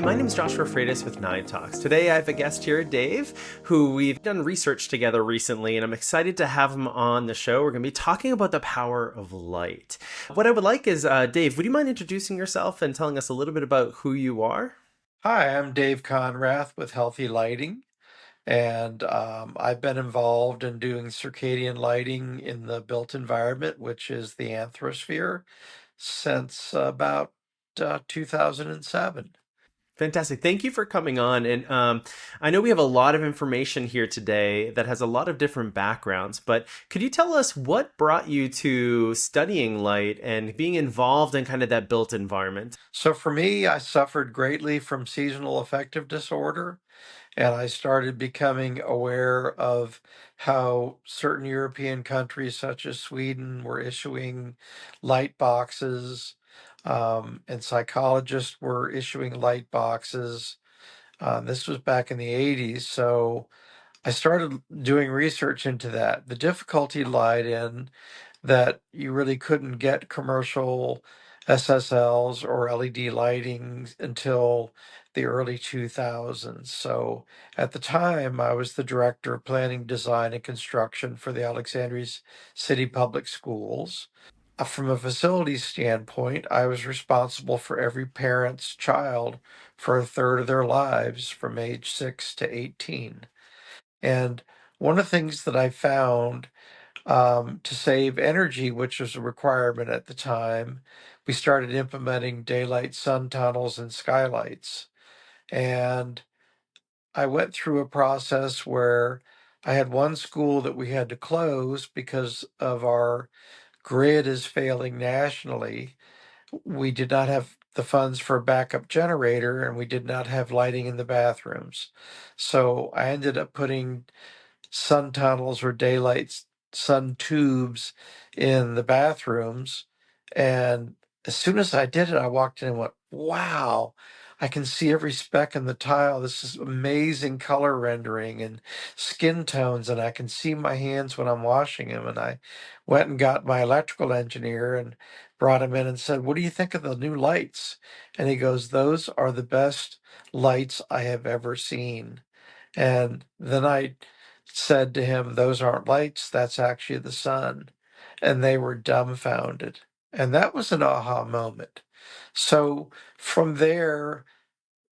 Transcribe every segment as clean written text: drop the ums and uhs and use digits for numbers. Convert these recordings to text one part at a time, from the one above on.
Hi, my name is Joshua Freitas with NIDE Talks. Today I have a guest here, Dave, who we've done research together recently, and I'm excited to have him on the show. We're going to be talking about the power of light. What I would like is, Dave, would you mind introducing yourself and telling us a little bit about who you are? Hi, I'm Dave Conrath with Healthy Lighting, and I've been involved in doing circadian lighting in the built environment, which is the anthrosphere, since about 2007. Fantastic. Thank you for coming on. And I know we have a lot of information here today that has a lot of different backgrounds, but could you tell us what brought you to studying light and being involved in kind of that built environment? So for me, I suffered greatly from seasonal affective disorder, and I started becoming aware of how certain European countries, such as Sweden, were issuing light boxes, and psychologists were issuing light boxes. This was back in the 80s, so I started doing research into that. The difficulty lied in that you really couldn't get commercial SSLs or LED lighting until the early 2000s. So at the time, I was the director of planning, design, and construction for the Alexandria City Public Schools. From a facilities standpoint, I was responsible for every parent's child for a third of their lives from age 6 to 18. And one of the things that I found to save energy, which was a requirement at the time, we started implementing daylight sun tunnels and skylights. And I went through a process where I had one school that we had to close because of our grid is failing nationally. We did not have the funds for a backup generator and we did not have lighting in the bathrooms. So I ended up putting sun tunnels or daylight sun tubes in the bathrooms. And as soon as I did it, I walked in and went, wow, I can see every speck in the tile. This is amazing color rendering and skin tones. And I can see my hands when I'm washing them. And I went and got my electrical engineer and brought him in and said, what do you think of the new lights? And he goes, those are the best lights I have ever seen. And then I said to him, those aren't lights, that's actually the sun. And they were dumbfounded. And that was an aha moment. So from there,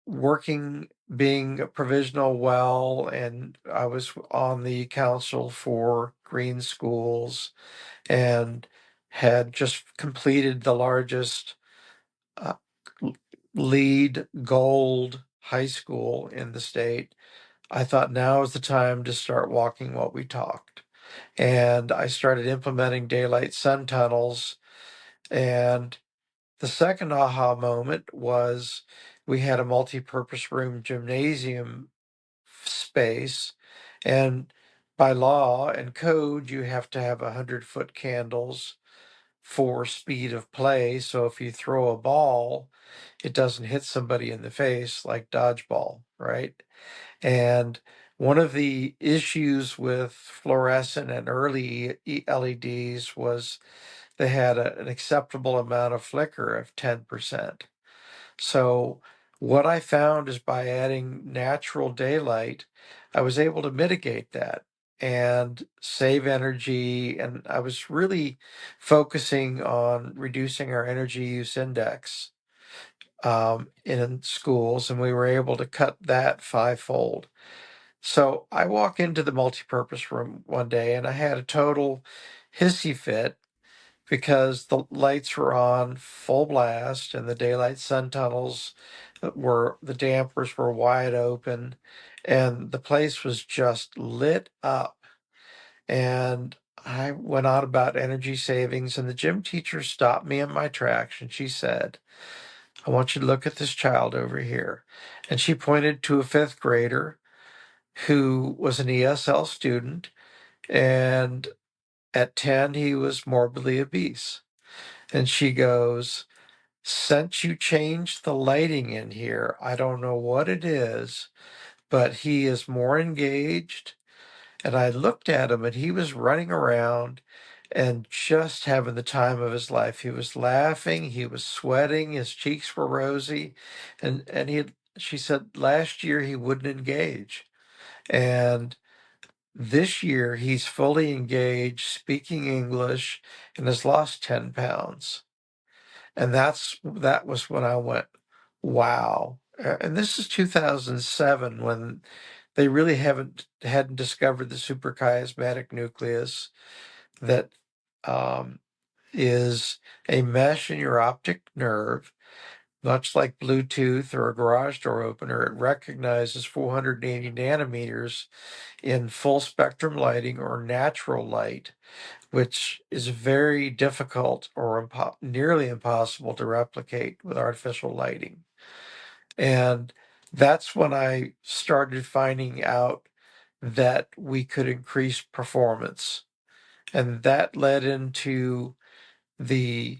working, being a provisional well, and I was on the council for green schools and had just completed the largest uh, lead gold high school in the state. I thought now is the time to start walking what we talked. And I started implementing daylight sun tunnels. And the second aha moment was we had a multi-purpose room gymnasium space. And by law and code, you have to have 100-foot candles for speed of play. So if you throw a ball, it doesn't hit somebody in the face like dodgeball, right? And one of the issues with fluorescent and early LEDs was they had an acceptable amount of flicker of 10%. So what I found is by adding natural daylight, I was able to mitigate that and save energy. And I was really focusing on reducing our energy use index in schools, and we were able to cut that fivefold. So I walk into the multipurpose room one day and I had a total hissy fit because the lights were on full blast and the daylight sun tunnels were, the dampers were wide open and the place was just lit up. And I went on about energy savings, and the gym teacher stopped me in my tracks and she said, I want you to look at this child over here. And she pointed to a fifth grader who was an ESL student, and at 10, he was morbidly obese. And she goes, since you changed the lighting in here, I don't know what it is, but he is more engaged. And I looked at him and he was running around and just having the time of his life. He was laughing, he was sweating, his cheeks were rosy, and he had she said last year he wouldn't engage. And this year he's fully engaged, speaking English, and has lost 10 pounds. And that was when I went, wow. And this is 2007 when they really hadn't discovered the suprachiasmatic nucleus that um, is a mesh in your optic nerve, much like Bluetooth or a garage door opener. It recognizes 480 nanometers in full spectrum lighting or natural light, which is very difficult or nearly impossible to replicate with artificial lighting. And that's when I started finding out that we could increase performance. And that led into the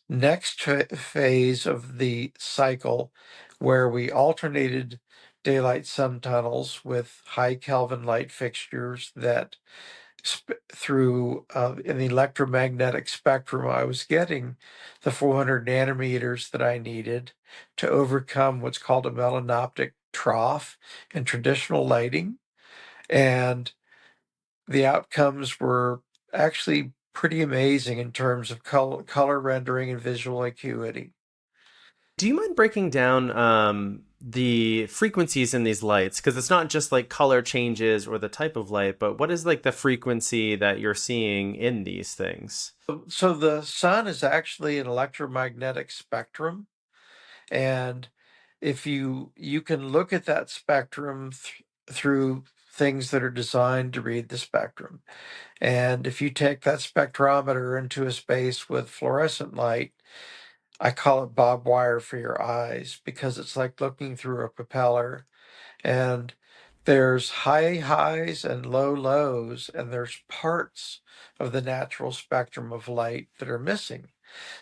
next phase of the cycle where we alternated daylight sun tunnels with high Kelvin light fixtures that through in the electromagnetic spectrum, I was getting the 400 nanometers that I needed to overcome what's called a melanoptic trough in traditional lighting. And the outcomes were actually pretty amazing in terms of color rendering and visual acuity. Do you mind breaking down the frequencies in these lights? Because it's not just like color changes or the type of light, but what is like the frequency that you're seeing in these things? So the sun is actually an electromagnetic spectrum, and if you can look at that spectrum through things that are designed to read the spectrum. And if you take that spectrometer into a space with fluorescent light, I call it barbed wire for your eyes because it's like looking through a propeller. And there's high highs and low lows, and there's parts of the natural spectrum of light that are missing.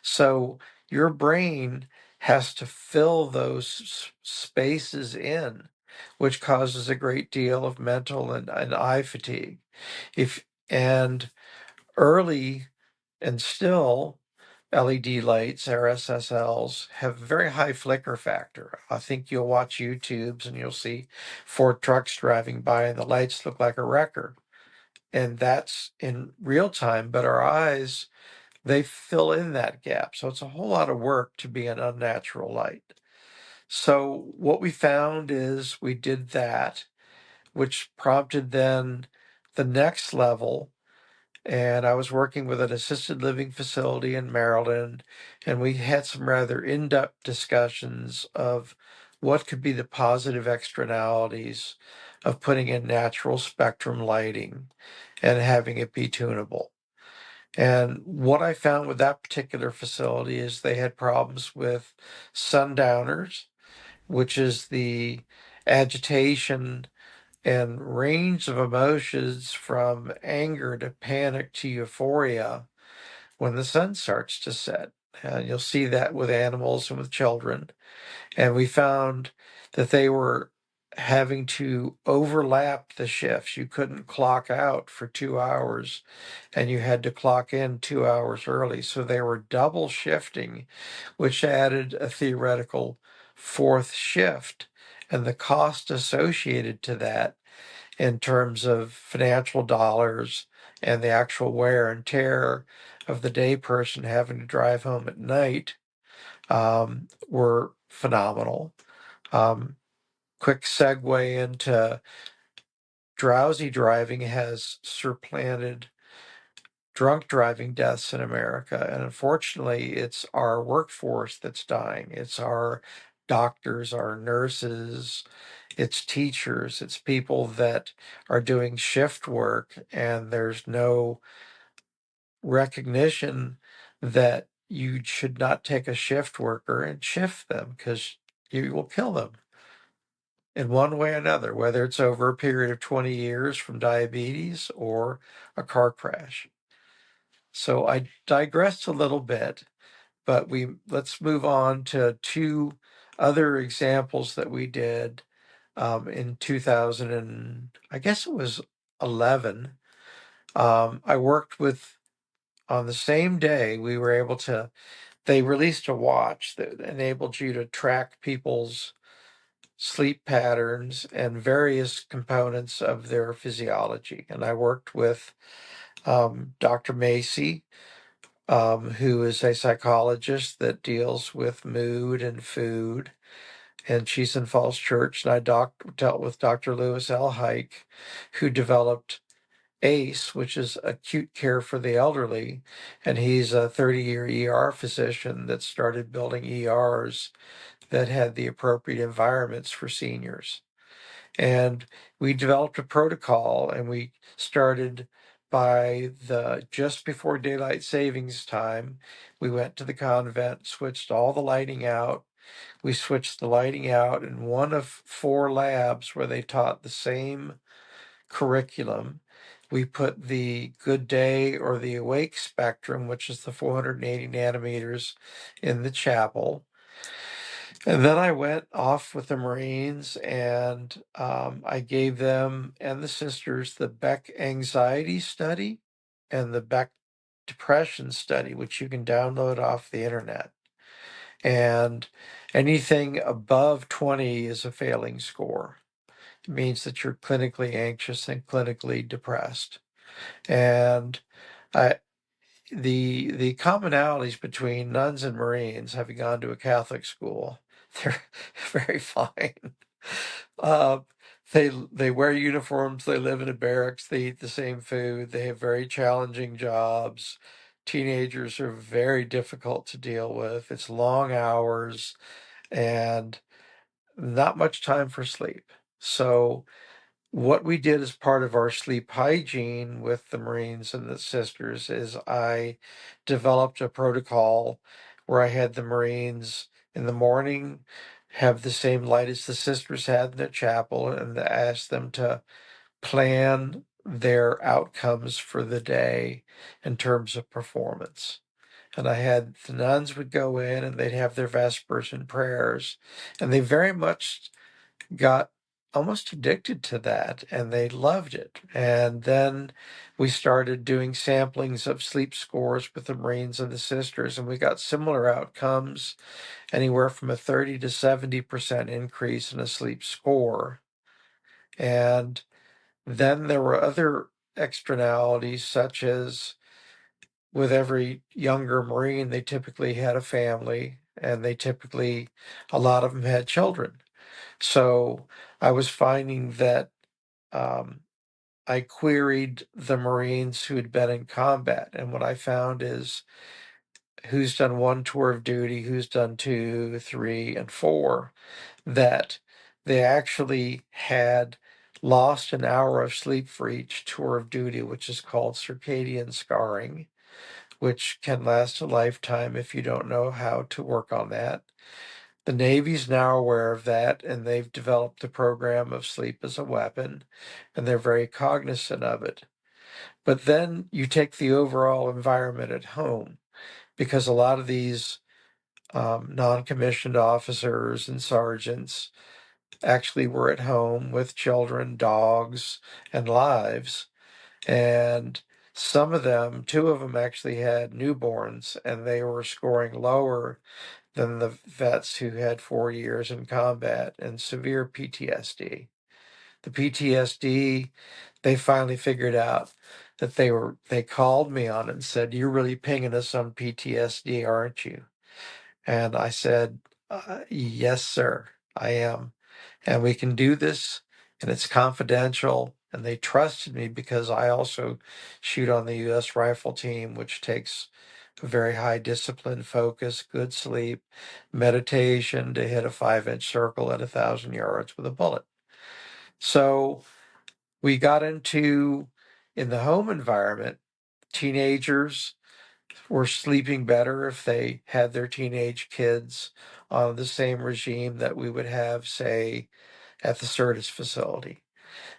So your brain has to fill those spaces in, which causes a great deal of mental and eye fatigue. If and early and still LED lights, RSSLs, have very high flicker factor. I think you'll watch YouTubes and you'll see Ford trucks driving by and the lights look like a wrecker. And that's in real time, but our eyes, they fill in that gap. So it's a whole lot of work to be an unnatural light. So what we found is we did that, which prompted then the next level. And I was working with an assisted living facility in Maryland, and we had some rather in-depth discussions of what could be the positive externalities of putting in natural spectrum lighting and having it be tunable. And what I found with that particular facility is they had problems with sundowners, which is the agitation and range of emotions from anger to panic to euphoria when the sun starts to set. And you'll see that with animals and with children. And we found that they were having to overlap the shifts. You couldn't clock out for 2 hours and you had to clock in 2 hours early. So they were double shifting, which added a theoretical fourth shift. And the cost associated to that in terms of financial dollars and the actual wear and tear of the day person having to drive home at night were phenomenal. Um, Quick segue into drowsy driving has supplanted drunk driving deaths in America. And unfortunately, it's our workforce that's dying. It's our doctors, our nurses, it's teachers, it's people that are doing shift work, and there's no recognition that you should not take a shift worker and shift them because you will kill them in one way or another, whether it's over a period of 20 years from diabetes or a car crash. So I digressed a little bit, but let's move on to two other examples that we did in 2000 and I guess it was 11. I worked with on the same day we were able to. They released a watch that enabled you to track people's sleep patterns and various components of their physiology. And I worked with Dr. Macy, who is a psychologist that deals with mood and food, and she's in Falls Church. And I dealt with Dr. Lewis L. Hike, who developed ACE, which is acute care for the elderly, and he's a 30-year ER physician that started building ERs that had the appropriate environments for seniors. And we developed a protocol, and we started by the just before daylight savings time. We went to the convent, switched all the lighting out. We switched the lighting out in one of 4 labs where they taught the same curriculum. We put the good day or the awake spectrum, which is the 480 nanometers, in the chapel. And then I went off with the Marines, and I gave them and the sisters the Beck anxiety study and the Beck depression study, which you can download off the internet. And anything above 20 is a failing score. It means that you're clinically anxious and clinically depressed. And I, the commonalities between nuns and Marines, having gone to a Catholic school, they're very fine. Uh, they wear uniforms. They live in a barracks. They eat the same food. They have very challenging jobs. Teenagers are very difficult to deal with. It's long hours and not much time for sleep. So what we did as part of our sleep hygiene with the Marines and the sisters is I developed a protocol where I had the Marines in the morning have the same light as the sisters had in the chapel, and I asked them to plan their outcomes for the day in terms of performance. And I had the nuns would go in and they'd have their vespers and prayers, and they very much got almost addicted to that, and they loved it. And then we started doing samplings of sleep scores with the Marines and the sisters, and we got similar outcomes, anywhere from a 30 to 70% increase in a sleep score. And then there were other externalities, such as with every younger Marine, they typically had a family, and a lot of them had children. So I was finding that um, I queried the Marines who had been in combat, and what I found is who's done 1 tour of duty, who's done 2, 3, and 4, that they actually had lost an hour of sleep for each tour of duty, which is called circadian scarring, which can last a lifetime if you don't know how to work on that. The Navy's now aware of that, and they've developed a program of sleep as a weapon, and they're very cognizant of it. But then you take the overall environment at home, because a lot of these non-commissioned officers and sergeants actually were at home with children, dogs, and lives. And some of them, 2 of them actually had newborns, and they were scoring lower than the vets who had 4 years in combat and severe PTSD. The PTSD, they finally figured out that they called me on it and said, "You're really pinging us on PTSD, aren't you?" And I said, "Yes, sir, I am. And we can do this, and it's confidential." And they trusted me because I also shoot on the U.S. rifle team, which takes a very high discipline, focus, good sleep, meditation to hit a 5-inch circle at 1,000 yards with a bullet. So we got into, in the home environment, teenagers were sleeping better if they had their teenage kids on the same regime that we would have, say, at the Certis facility.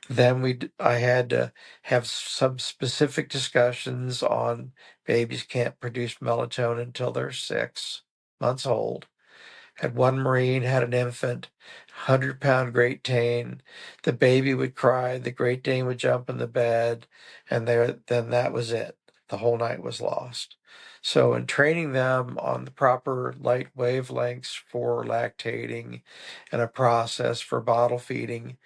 Then I had to have some specific discussions on babies can't produce melatonin until they're 6 months old. Had one Marine had an infant, 100-pound Great Dane. The baby would cry, the Great Dane would jump in the bed, and then that was it. the whole night was lost. So, in training them on the proper light wavelengths for lactating and a process for bottle feeding,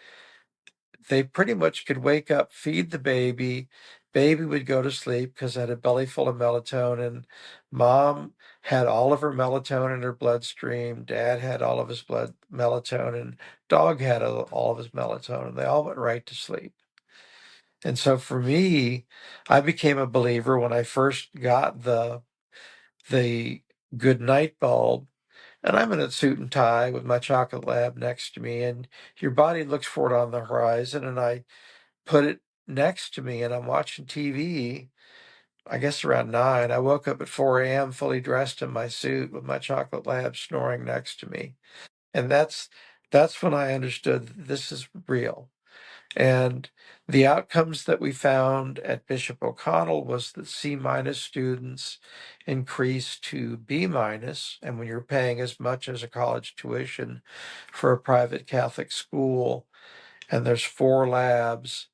they pretty much could wake up, feed the baby. Baby would go to sleep because it had a belly full of melatonin. Mom had all of her melatonin in her bloodstream. Dad had all of his blood melatonin. Dog had all of his melatonin. They all went right to sleep. And so for me, I became a believer when I first got the good night bulb. And I'm in a suit and tie with my chocolate lab next to me, and your body looks for it on the horizon. And I put it next to me, and I'm watching TV. I guess around 9. I woke up at 4 a.m. fully dressed in my suit with my chocolate lab snoring next to me, and that's when I understood that this is real. And the outcomes that we found at Bishop O'Connell was that C minus students increased to B minus. And when you're paying as much as a college tuition for a private Catholic school, and there's 4 labs,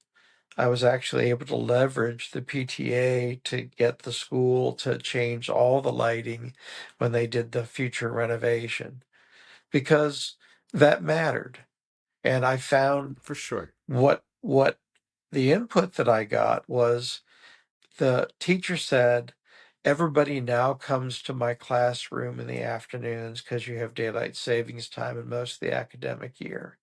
I was actually able to leverage the PTA to get the school to change all the lighting when they did the future renovation because that mattered. And I found For sure. what the input that I got was the teacher said, everybody now comes to my classroom in the afternoons because you have daylight savings time in most of the academic year.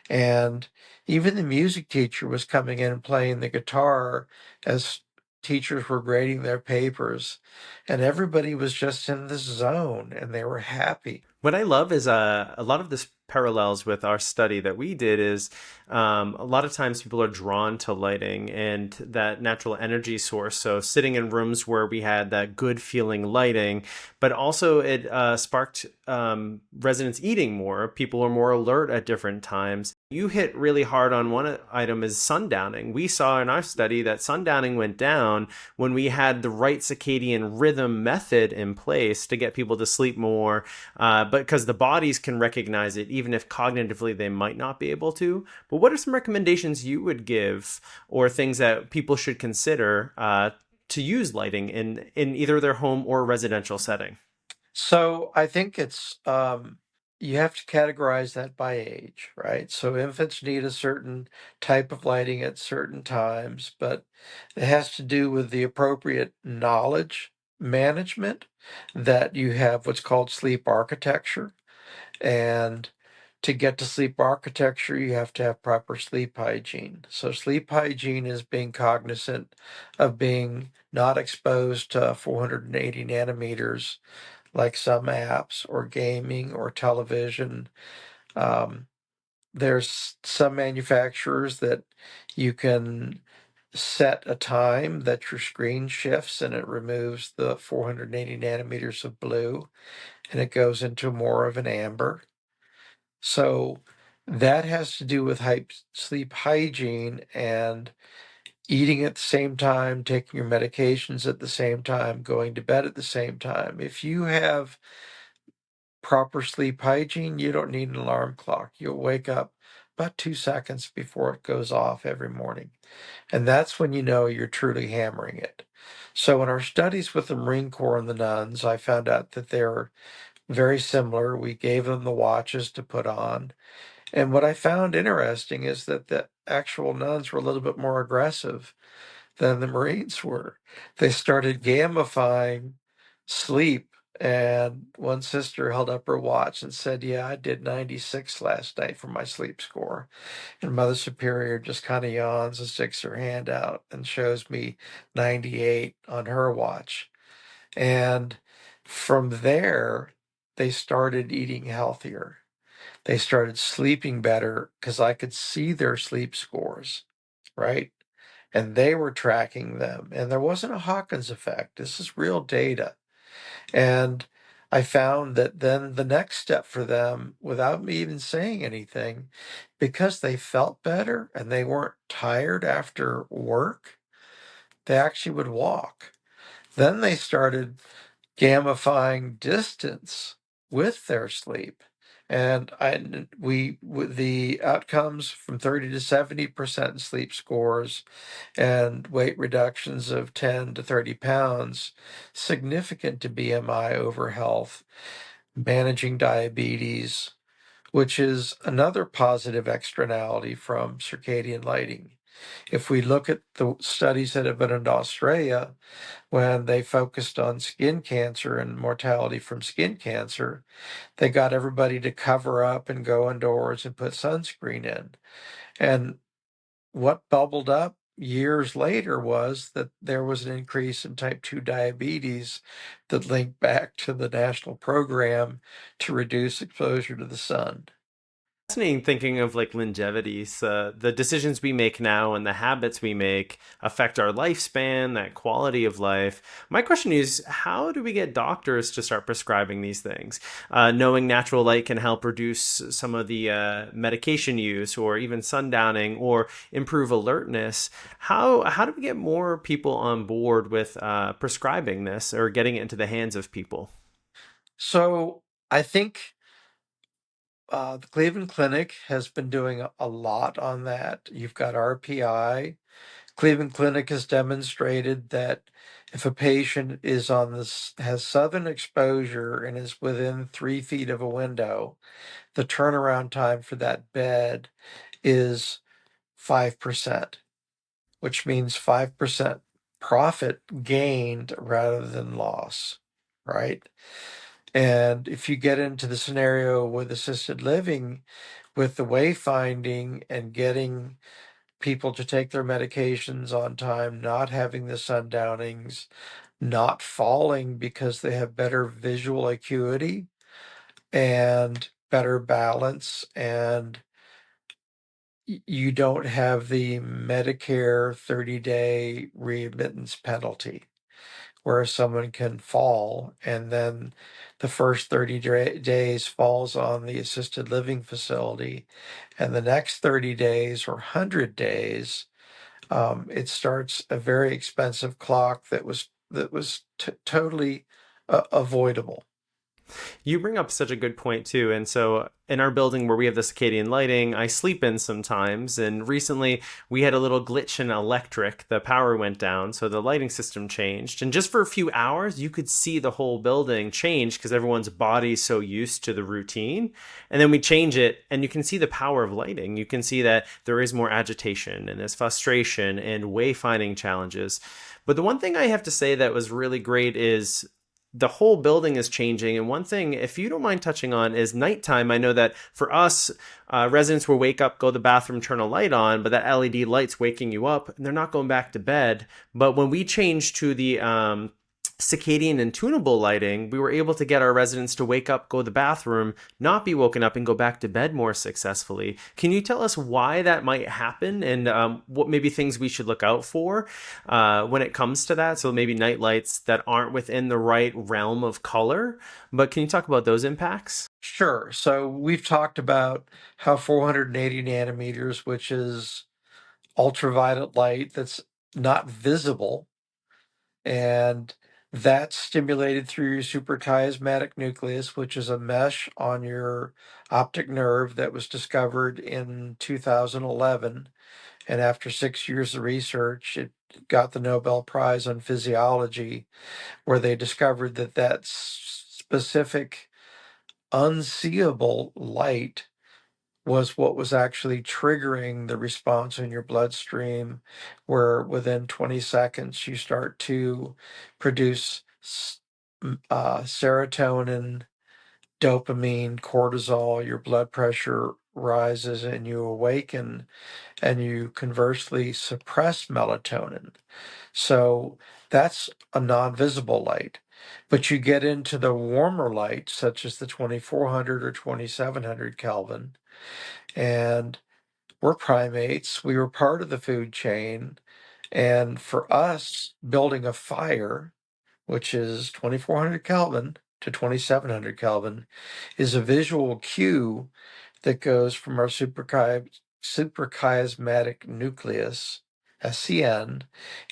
And even the music teacher was coming in and playing the guitar as teachers were grading their papers. And everybody was just in this zone and they were happy. What I love is a lot of this parallels with our study that we did is a lot of times people are drawn to lighting and that natural energy source. So sitting in rooms where we had that good feeling lighting, but also it sparked residents eating more. People are more alert at different times. You hit really hard on one item is sundowning. We saw in our study that sundowning went down when we had the right circadian rhythm method in place to get people to sleep more, but because the bodies can recognize it, even if cognitively they might not be able to. But what are some recommendations you would give or things that people should consider to use lighting in either their home or residential setting? So I think it's you have to categorize that by age, right? So infants need a certain type of lighting at certain times, but it has to do with the appropriate knowledge management that you have what's called sleep architecture. And to get to sleep architecture, you have to have proper sleep hygiene. So sleep hygiene is being cognizant of being not exposed to 480 nanometers like some apps or gaming or television. Um, there's some manufacturers that you can set a time that your screen shifts and it removes the 480 nanometers of blue and it goes into more of an amber. So that has to do with sleep hygiene and eating at the same time, taking your medications at the same time, going to bed at the same time. If you have proper sleep hygiene, you don't need an alarm clock. You'll wake up about 2 seconds before it goes off every morning. And that's when you know you're truly hammering it. So, in our studies with the Marine Corps and the nuns, I found out that they're very similar. We gave them the watches to put on. And what I found interesting is that the actual nuns were a little bit more aggressive than the Marines were. They started gamifying sleep. And one sister held up her watch and said, yeah, I did 96 last night for my sleep score. And Mother Superior just kind of yawns and sticks her hand out and shows me 98 on her watch. And from there, they started eating healthier. They started sleeping better because I could see their sleep scores, right? And they were tracking them. And there wasn't a Hawkins effect. This is real data. And I found that then the next step for them, without me even saying anything, because they felt better and they weren't tired after work, they actually would walk. Then they started gamifying distance with their sleep. And the outcomes from 30 to 70% sleep scores and weight reductions of 10 to 30 pounds, significant to BMI over health, managing diabetes, which is another positive externality from circadian lighting. If we look at the studies that have been in Australia, when they focused on skin cancer and mortality from skin cancer, they got everybody to cover up and go indoors and put sunscreen in. And what bubbled up years later was that there was an increase in type 2 diabetes that linked back to the national program to reduce exposure to the sun. Fascinating thinking of like longevity. So the decisions we make now and the habits we make affect our lifespan, that quality of life. My question is, how do we get doctors to start prescribing these things? Knowing natural light can help reduce some of the medication use or even sundowning or improve alertness. How do we get more people on board with prescribing this or getting it into the hands of people? So I think the Cleveland Clinic has been doing a lot on that. You've got RPI. Cleveland Clinic has demonstrated that if a patient is on this has southern exposure and is within 3 feet of a window, the turnaround time for that bed is 5%, which means 5% profit gained rather than loss, right? And if you get into the scenario with assisted living, with the wayfinding and getting people to take their medications on time, not having the sundownings, not falling because they have better visual acuity and better balance, and you don't have the Medicare 30-day readmittance penalty where someone can fall and then the first 30 days falls on the assisted living facility, and the next 30 days or 100 days, it starts a very expensive clock that was totally avoidable. You bring up such a good point too. And so in our building where we have the circadian lighting, I sleep in sometimes. And recently we had a little glitch in electric. The power went down, so the lighting system changed. And just for a few hours, you could see the whole building change because everyone's body's so used to the routine. And then we change it, and you can see the power of lighting. You can see that there is more agitation and there's frustration and wayfinding challenges. But the one thing I have to say that was really great is the whole building is changing. And one thing, if you don't mind touching on, is nighttime. I know that for us, residents will wake up, go to the bathroom, turn a light on, but that LED light's waking you up and they're not going back to bed. But when we changed to the circadian and tunable lighting, we were able to get our residents to wake up, go to the bathroom, not be woken up, and go back to bed more successfully. Can you tell us why that might happen and what maybe things we should look out for when it comes to that? So maybe night lights that aren't within the right realm of color, but can you talk about those impacts? Sure. So we've talked about how 480 nanometers, which is ultraviolet light that's not visible, and that's stimulated through your suprachiasmatic nucleus, which is a mesh on your optic nerve that was discovered in 2011. And after 6 years of research, it got the Nobel Prize on Physiology, where they discovered that specific unseeable light was what was actually triggering the response in your bloodstream, where within 20 seconds you start to produce serotonin, dopamine, cortisol, your blood pressure rises, and you awaken, and you conversely suppress melatonin. So that's a non-visible light. But you get into the warmer light, such as the 2400 or 2700 Kelvin, and we're primates. We were part of the food chain. And for us, building a fire, which is 2400 Kelvin to 2700 Kelvin, is a visual cue that goes from our suprachiasmatic nucleus, SCN,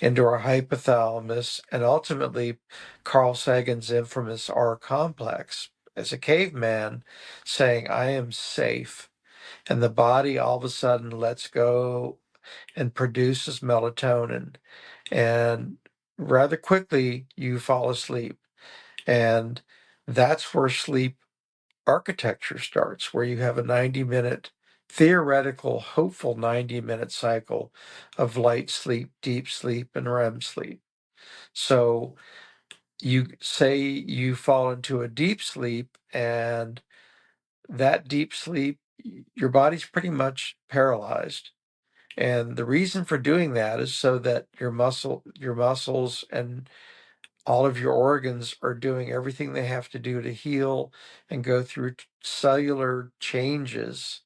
into our hypothalamus, and ultimately Carl Sagan's infamous R complex. as a caveman saying, I am safe. And the body all of a sudden lets go and produces melatonin. And rather quickly, you fall asleep. And that's where sleep architecture starts, where you have a 90-minute, theoretical, hopeful 90-minute cycle of light sleep, deep sleep, and REM sleep. So you say you fall into a deep sleep, and that deep sleep, your body's pretty much paralyzed. And the reason for doing that is so that your muscles and all of your organs are doing everything they have to do to heal and go through cellular changes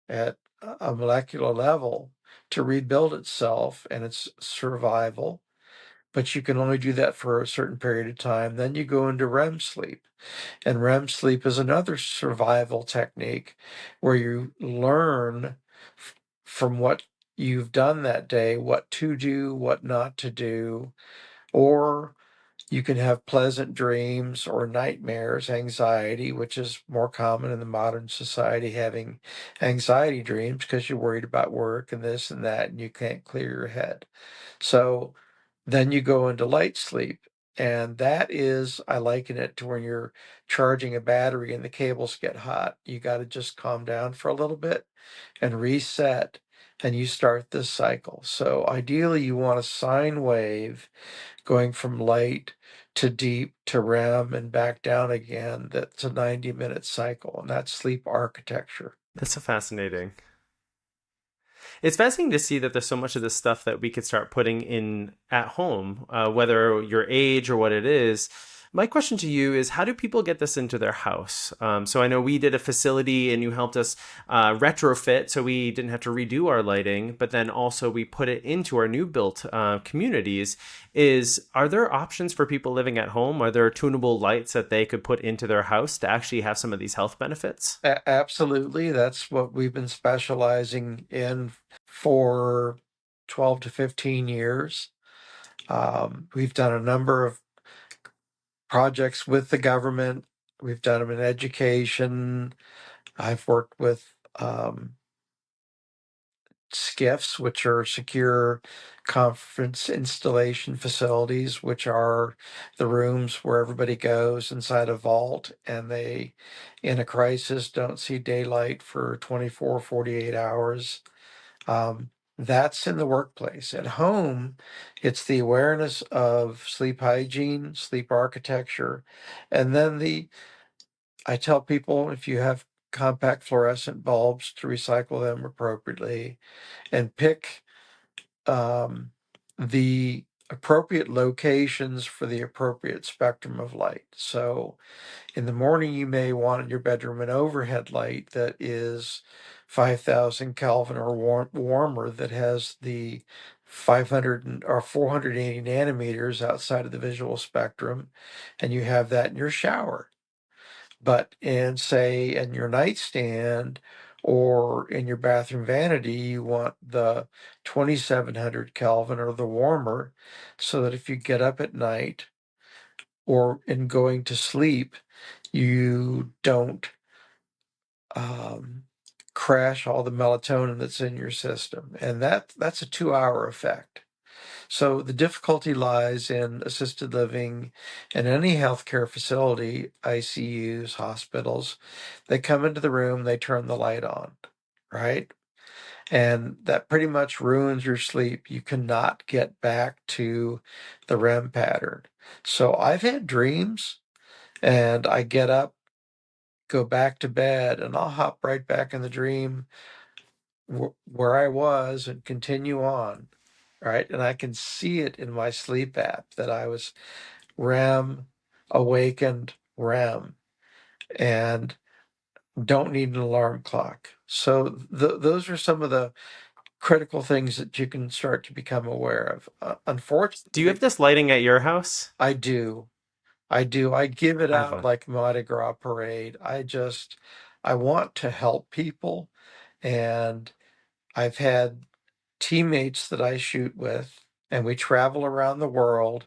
at a molecular level to rebuild itself and its survival. But you can only do that for a certain period of time. Then you go into REM sleep. And REM sleep is another survival technique where you learn from what you've done that day, what to do, what not to do, or you can have pleasant dreams or nightmares, anxiety, which is more common in the modern society, having anxiety dreams because you're worried about work and this and that, and you can't clear your head. So then you go into light sleep. And that is, I liken it to when you're charging a battery and the cables get hot. You got to just calm down for a little bit and reset, and you start this cycle. So ideally, you want a sine wave going from light to deep to REM and back down again. That's a 90-minute cycle, and that's sleep architecture. That's so fascinating. It's fascinating to see that there's so much of this stuff that we could start putting in at home, whether your age or what it is. My question to you is, how do people get this into their house? So I know we did a facility and you helped us retrofit so we didn't have to redo our lighting, but then also we put it into our new built communities. Are there options for people living at home? Are there tunable lights that they could put into their house to actually have some of these health benefits? Absolutely. That's what we've been specializing in for 12 to 15 years. We've done a number of projects with the government. We've done them in education. I've worked with SCIFs, which are secure conference installation facilities, which are the rooms where everybody goes inside a vault and they, in a crisis, don't see daylight for 24, 48 hours. That's in the workplace. At home, it's the awareness of sleep hygiene, sleep architecture, and then I tell people if you have compact fluorescent bulbs to recycle them appropriately and pick the appropriate locations for the appropriate spectrum of light. So in the morning, you may want in your bedroom an overhead light that is 5,000 Kelvin or warmer, that has the 500 or 480 nanometers outside of the visual spectrum, and you have that in your shower. But in your nightstand or in your bathroom vanity, you want the 2700 Kelvin or the warmer, so that if you get up at night or in going to sleep, you don't um, crash all the melatonin that's in your system. And that's a 2-hour effect. So the difficulty lies in assisted living and any healthcare facility, ICUs, hospitals. They come into the room, they turn the light on, right? And that pretty much ruins your sleep. You cannot get back to the REM pattern. So I've had dreams and I get up, go back to bed, and I'll hop right back in the dream where I was and continue on, right? And I can see it in my sleep app that I was REM, awakened REM, and don't need an alarm clock. So those are some of the critical things that you can start to become aware of. Do you Unfortunately, have this lighting at your house? I do. I do. I give it I have out one. like Mardi Gras parade. I want to help people. And I've had teammates that I shoot with, and we travel around the world.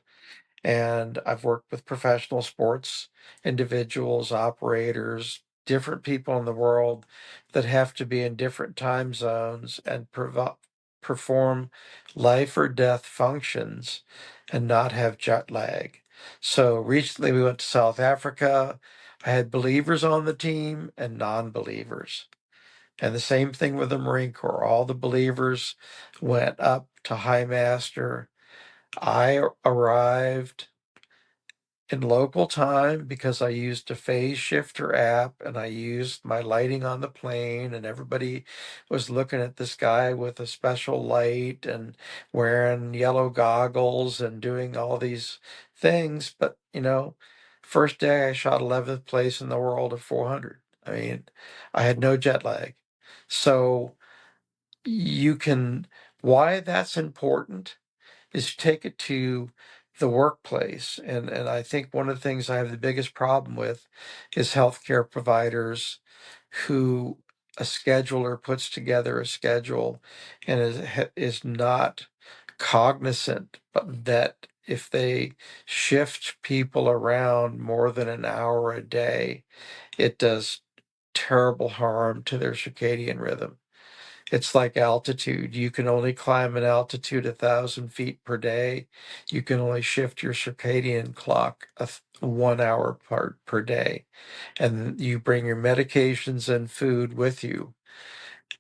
And I've worked with professional sports individuals, operators, different people in the world that have to be in different time zones and perform life or death functions and not have jet lag. So recently we went to South Africa. I had believers on the team and non believers. And the same thing with the Marine Corps. All the believers went up to High Master. I arrived in local time because I used a phase shifter app and I used my lighting on the plane, and everybody was looking at this guy with a special light and wearing yellow goggles and doing all these things. But, first day I shot 11th place in the world at 400. I mean, I had no jet lag. So you can, why that's important is take it to the workplace. And I think one of the things I have the biggest problem with is healthcare providers who a scheduler puts together a schedule and is not cognizant but that if they shift people around more than an hour a day, it does terrible harm to their circadian rhythm. It's like altitude. You can only climb an altitude 1,000 feet per day. You can only shift your circadian clock 1 hour per day. And you bring your medications and food with you,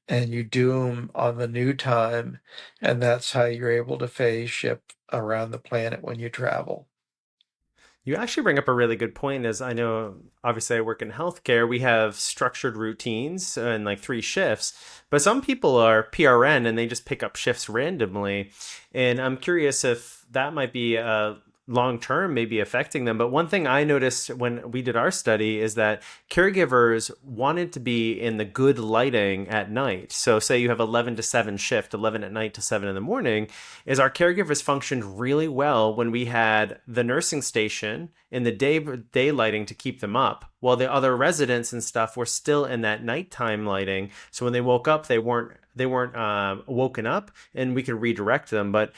and you do them on the new time. And that's how you're able to phase shift around the planet when you travel. You actually bring up a really good point. As I know, obviously, I work in healthcare. We have structured routines and like 3 shifts, but some people are PRN and they just pick up shifts randomly. And I'm curious if that might be long term, maybe affecting them. But one thing I noticed when we did our study is that caregivers wanted to be in the good lighting at night. So, say you have 11 to 7 shift, 11 at night to 7 in the morning, is our caregivers functioned really well when we had the nursing station in the day lighting to keep them up, while the other residents and stuff were still in that nighttime lighting. So when they woke up, they weren't woken up, and we could redirect them. But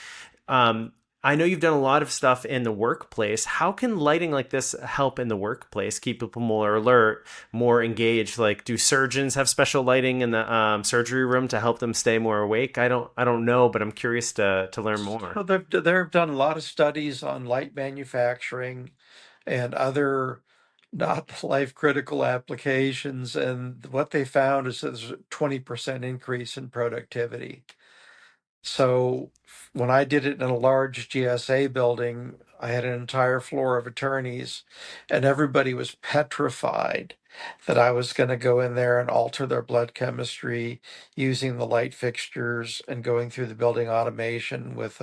I know you've done a lot of stuff in the workplace. How can lighting like this help in the workplace, keep people more alert, more engaged? Like, do surgeons have special lighting in the surgery room to help them stay more awake? I don't know, but I'm curious to learn more. So they've done a lot of studies on light manufacturing and other not life critical applications. And what they found is that there's a 20% increase in productivity. So when I did it in a large GSA building, I had an entire floor of attorneys, and everybody was petrified that I was going to go in there and alter their blood chemistry using the light fixtures and going through the building automation with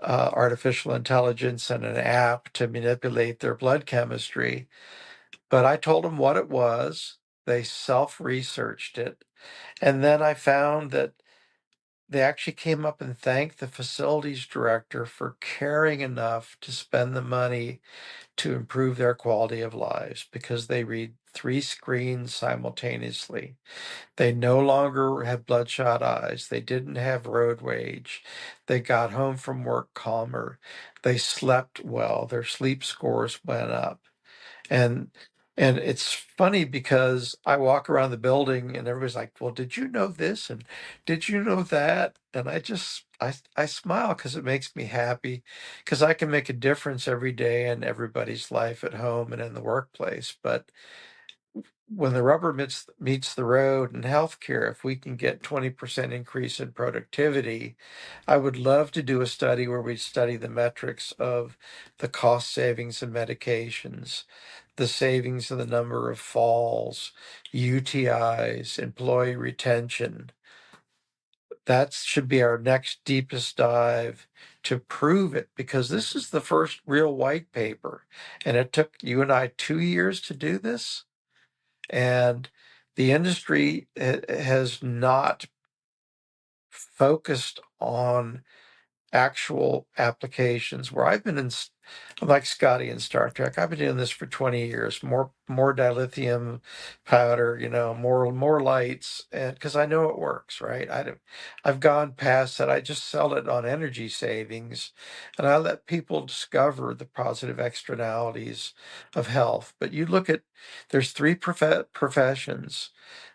artificial intelligence and an app to manipulate their blood chemistry. But I told them what it was. They self researched it. And then I found that they actually came up and thanked the facilities director for caring enough to spend the money to improve their quality of lives because they read 3 screens simultaneously. They no longer had bloodshot eyes. They didn't have road rage. They got home from work calmer. They slept well. Their sleep scores went up. And and it's funny because I walk around the building and everybody's like, "Well, did you know this and did you know that?" And I smile because it makes me happy because I can make a difference every day in everybody's life at home and in the workplace. But when the rubber meets the road in healthcare, if we can get 20% increase in productivity, I would love to do a study where we study the metrics of the cost savings of medications, the savings of the number of falls, UTIs, employee retention. That should be our next deepest dive to prove it because this is the first real white paper. And it took you and I 2 years to do this. And the industry has not focused on actual applications where I've been in, I'm like Scotty in Star Trek. I've been doing this for 20 years. More dilithium powder, more lights, and because I know it works, right? I've gone past that. I just sell it on energy savings, and I let people discover the positive externalities of health. But you look at, there's three professions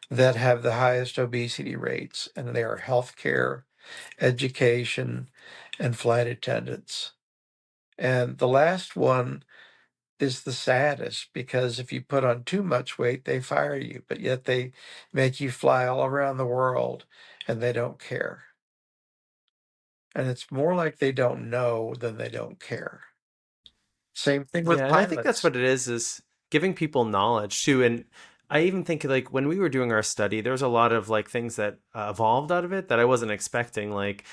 that have the highest obesity rates, and they are healthcare, education, and flight attendants. And the last one is the saddest because if you put on too much weight, they fire you, but yet they make you fly all around the world and they don't care. And it's more like they don't know than they don't care. Same thing with Yeah, and I think that's pilots. what it is giving people knowledge too. And I even think like when we were doing our study, there's a lot of like things that evolved out of it that I wasn't expecting. Like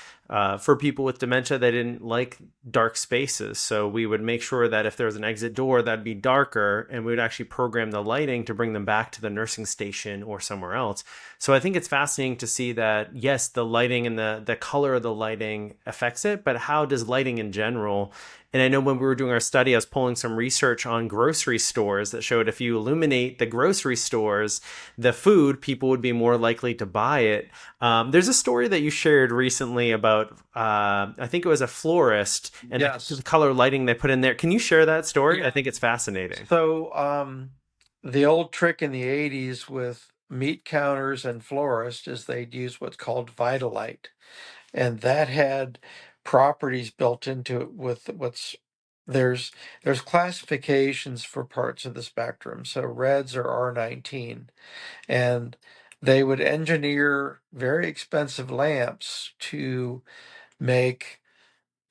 for people with dementia, they didn't like dark spaces, so we would make sure that if there was an exit door, that'd be darker, and we would actually program the lighting to bring them back to the nursing station or somewhere else. So I think it's fascinating to see that yes, the lighting and the color of the lighting affects it, but how does lighting in general. And I know when we were doing our study, I was pulling some research on grocery stores that showed if you illuminate the grocery stores, the food, people would be more likely to buy it. There's a story that you shared recently about, I think it was a florist and the Yes. color lighting they put in there. Can you share that story? I Yeah. think it's fascinating. So the old trick in the 80s with meat counters and florists is they'd use what's called Vitalite. And that had properties built into it with there's there's classifications for parts of the spectrum. So reds are R19, and they would engineer very expensive lamps to make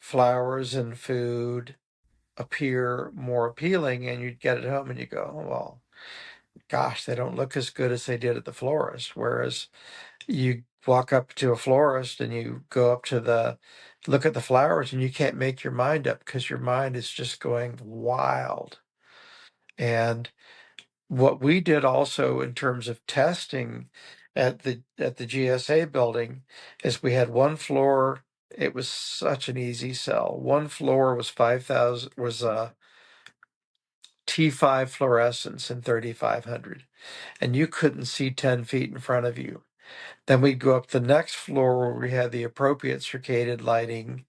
flowers and food appear more appealing, and you'd get it home and you go, oh, well, gosh, they don't look as good as they did at the florist. Whereas you walk up to a florist and you go up to look at the flowers and you can't make your mind up because your mind is just going wild. And what we did also in terms of testing at the GSA building is we had one floor. It was such an easy sell. One floor was 5,000 was T5 fluorescence in 3,500, and you couldn't see 10 feet in front of you. Then we'd go up the next floor where we had the appropriate circadian lighting.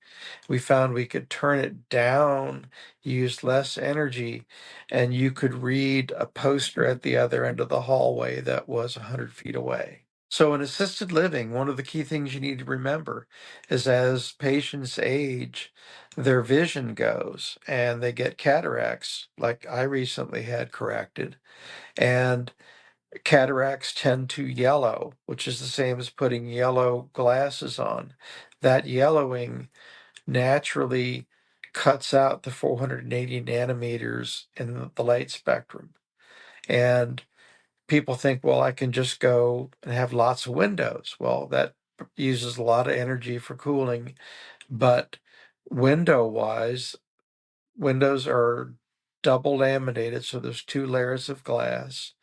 We found we could turn it down, use less energy, and you could read a poster at the other end of the hallway that was 100 feet away. So, in assisted living, one of the key things you need to remember is as patients age, their vision goes and they get cataracts, like I recently had corrected. And cataracts tend to yellow, which is the same as putting yellow glasses on. That yellowing naturally cuts out the 480 nanometers in the light spectrum. And people think, well, I can just go and have lots of windows. Well, that uses a lot of energy for cooling, but window wise, windows are double laminated, so there's two layers of glass.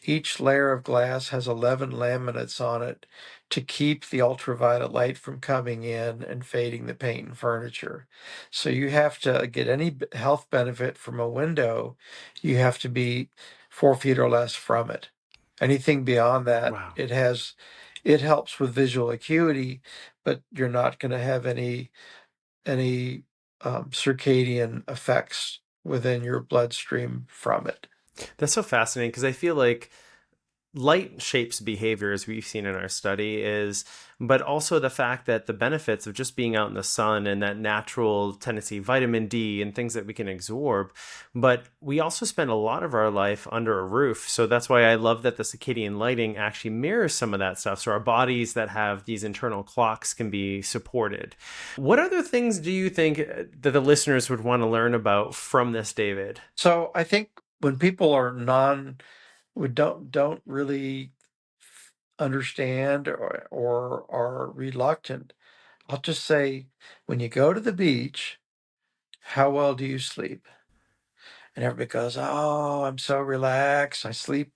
Each layer of glass has 11 laminates on it to keep the ultraviolet light from coming in and fading the paint and furniture. So you have to get any health benefit from a window, you have to be 4 feet or less from it. Anything beyond that, Wow. it helps with visual acuity, but you're not going to have any circadian effects within your bloodstream from it. That's so fascinating because I feel like light shapes behavior as we've seen in our study is but also the fact that the benefits of just being out in the sun and that natural tendency vitamin D and things that we can absorb, but we also spend a lot of our life under a roof, so that's why I love that the circadian lighting actually mirrors some of that stuff, so our bodies that have these internal clocks can be supported. What other things do you think that the listeners would want to learn about from this, David? So I think when people are we don't really understand or are reluctant, I'll just say when you go to the beach, how well do you sleep? And everybody goes, "Oh, I'm so relaxed. I sleep,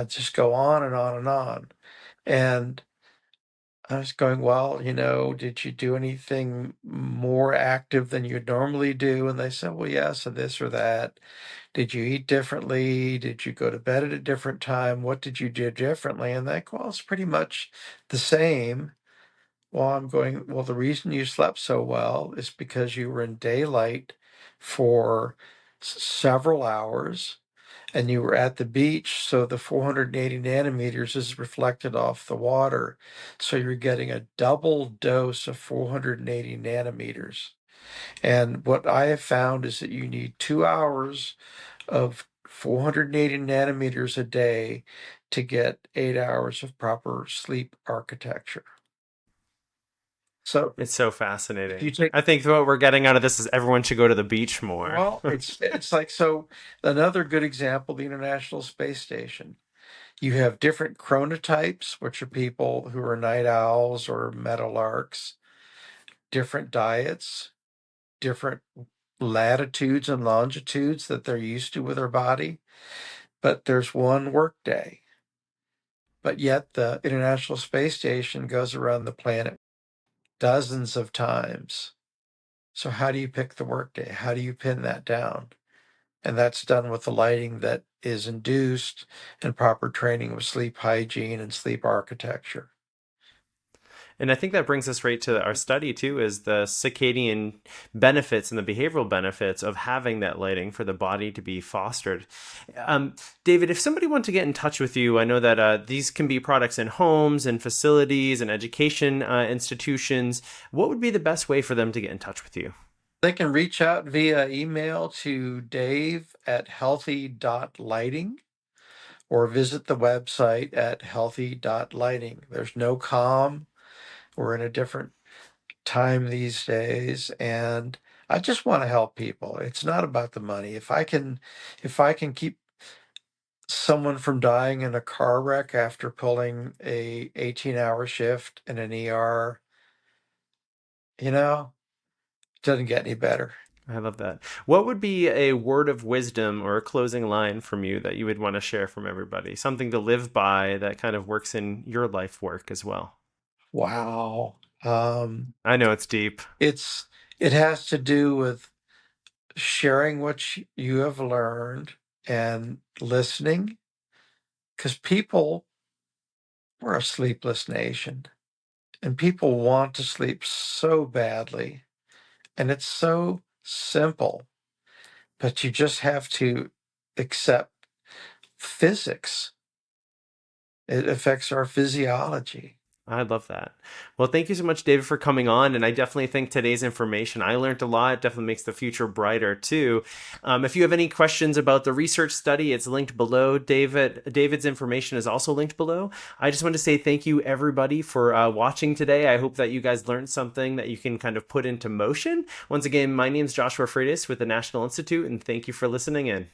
just go on and on and on." And I was going, well, did you do anything more active than you normally do? And they said, well, yes, and this or that. Did you eat differently? Did you go to bed at a different time? What did you do differently? And they go, well, it's pretty much the same. Well, I'm going, well, the reason you slept so well is because you were in daylight for several hours and you were at the beach. So the 480 nanometers is reflected off the water. So you're getting a double dose of 480 nanometers. And what I have found is that you need 2 hours of 480 nanometers a day to get 8 hours of proper sleep architecture. So It's so if fascinating. you take, I think what we're getting out of this is everyone should go to the beach more. well, it's like, so another good example, the International Space Station. You have different chronotypes, which are people who are night owls or meadowlarks, different diets, different latitudes and longitudes that they're used to with their body. But there's one work day. But yet the International Space Station goes around the planet dozens of times. So how do you pick the workday? How do you pin that down? And that's done with the lighting that is induced and proper training with sleep hygiene and sleep architecture. And I think that brings us right to our study too, is the circadian benefits and the behavioral benefits of having that lighting for the body to be fostered. David, if somebody wanted to get in touch with you, I know that these can be products in homes and facilities and education institutions. What would be the best way for them to get in touch with you? They can reach out via email to dave@healthy.lighting or visit the website at healthy.lighting. There's no com. We're in a different time these days, and I just want to help people. It's not about the money. If I can keep someone from dying in a car wreck after pulling a 18-hour shift in an ER, you know, doesn't get any better. I love that. What would be a word of wisdom or a closing line from you that you would want to share from everybody? Something to live by that kind of works in your life work as well. Wow. I know it's deep. It's it has to do with sharing what you have learned and listening, because we're a sleepless nation, and people want to sleep so badly, and it's so simple, but you just have to accept physics. It affects our physiology. I love that. Well, thank you so much, David, for coming on. And I definitely think today's information, I learned a lot. It definitely makes the future brighter, too. If you have any questions about the research study, it's linked below. David's information is also linked below. I just want to say thank you, everybody, for watching today. I hope that you guys learned something that you can kind of put into motion. Once again, my name is Joshua Freitas with the National Institute, and thank you for listening in.